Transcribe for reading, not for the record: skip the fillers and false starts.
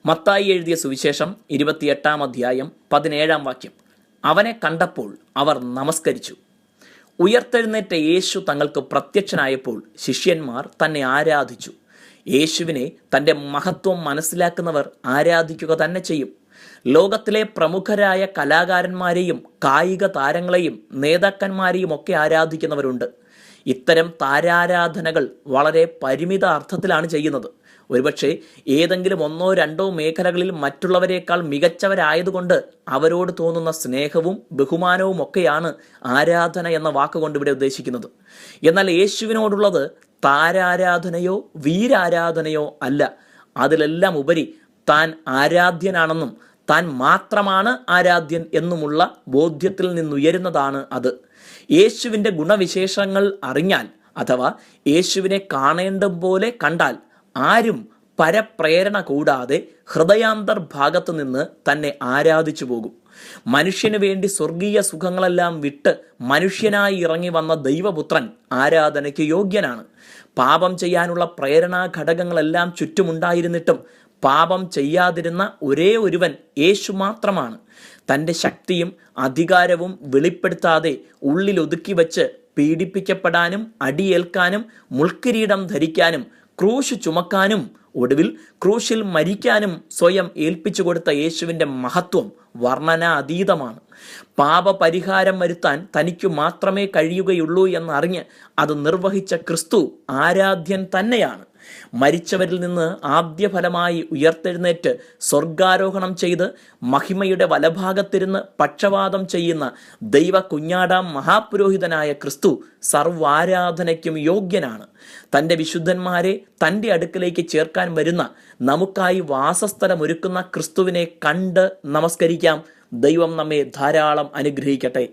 മത്തായി എഴുതിയ സുവിശേഷം 28 17 അവനെ കണ്ടപ്പോൾ അവർ നമസ്കരിച്ചു. ഉയർത്തെഴുന്നേറ്റ യേശു തങ്ങൾക്ക് പ്രത്യക്ഷനായപ്പോൾ ശിഷ്യന്മാർ തന്നെ ആരാധിച്ചു. യേശുവിനെ തൻ്റെ മഹത്വം മനസ്സിലാക്കുന്നവർ ആരാധിക്കുക തന്നെ ചെയ്യും. ലോകത്തിലെ പ്രമുഖരായ കലാകാരന്മാരെയും കായിക താരങ്ങളെയും നേതാക്കന്മാരെയും ഒക്കെ ആരാധിക്കുന്നവരുണ്ട്. ഇത്തരം താരാരാധനകൾ വളരെ പരിമിത അർത്ഥത്തിലാണ് ചെയ്യുന്നത്. ഒരുപക്ഷെ ഏതെങ്കിലും 1-2 മേഖലകളിൽ മറ്റുള്ളവരെക്കാൾ മികച്ചവരായതുകൊണ്ട് അവരോട് തോന്നുന്ന സ്നേഹവും ബഹുമാനവും ഒക്കെയാണ് ആരാധന എന്ന വാക്കുകൊണ്ട് ഇവിടെ ഉദ്ദേശിക്കുന്നത്. എന്നാൽ യേശുവിനോടുള്ളത് താരാരാധനയോ വീരാരാധനയോ അല്ല. അതിലെല്ലാം ഉപരി താൻ ആരാധ്യനാണെന്നും താൻ മാത്രമാണ് ആരാധ്യൻ എന്നുമുള്ള ബോധ്യത്തിൽ നിന്നുയരുന്നതാണ് അത്. യേശുവിൻ്റെ ഗുണവിശേഷങ്ങൾ അറിഞ്ഞാൽ അഥവാ യേശുവിനെ കാണേണ്ട പോലെ കണ്ടാൽ ആരും പരപ്രേരണ കൂടാതെ ഹൃദയാന്തർഭാഗത്ത് നിന്ന് തന്നെ ആരാധിച്ചു പോകും. മനുഷ്യന് വേണ്ടി സ്വർഗീയ സുഖങ്ങളെല്ലാം വിട്ട് മനുഷ്യനായി ഇറങ്ങി വന്ന ദൈവപുത്രൻ ആരാധനയ്ക്ക് യോഗ്യനാണ്. പാപം ചെയ്യാനുള്ള പ്രേരണാ ഘടകങ്ങളെല്ലാം ചുറ്റുമുണ്ടായിരുന്നിട്ടും പാപം ചെയ്യാതിരുന്ന ഒരേ ഒരുവൻ യേശു മാത്രമാണ്. തൻ്റെ ശക്തിയും അധികാരവും വെളിപ്പെടുത്താതെ ഉള്ളിൽ ഒതുക്കി വച്ച് പീഡിപ്പിക്കപ്പെടാനും അടിയേൽക്കാനും മുൾക്കിരീടം ധരിക്കാനും ക്രൂശ് ചുമക്കാനും ഒടുവിൽ ക്രൂശിൽ മരിക്കാനും സ്വയം ഏൽപ്പിച്ചു കൊടുത്ത യേശുവിൻ്റെ മഹത്വം വർണ്ണനാതീതമാണ്. പാപപരിഹാരം വരുത്താൻ തനിക്കു മാത്രമേ കഴിയുകയുള്ളൂ എന്നറിഞ്ഞ് അത് നിർവഹിച്ച ക്രിസ്തു ആരാധ്യൻ തന്നെയാണ്. മരിച്ചവരിൽ നിന്ന് ആദ്യഫലമായി ഉയർത്തെഴുന്നേറ്റ് സ്വർഗാരോഹണം ചെയ്ത് മഹിമയുടെ വലഭാഗത്തിരുന്ന് പക്ഷവാദം ചെയ്യുന്ന ദൈവ കുഞ്ഞാടാം മഹാപുരോഹിതനായ ക്രിസ്തു സർവാരാധനയ്ക്കും യോഗ്യനാണ്. തൻ്റെ വിശുദ്ധന്മാരെ തൻ്റെ അടുക്കലേക്ക് ചേർക്കാൻ വരുന്ന നമുക്കായി വാസസ്ഥലമൊരുക്കുന്ന ക്രിസ്തുവിനെ കണ്ട് നമസ്കരിക്കാം. ദൈവം നമ്മെ ധാരാളം അനുഗ്രഹിക്കട്ടെ.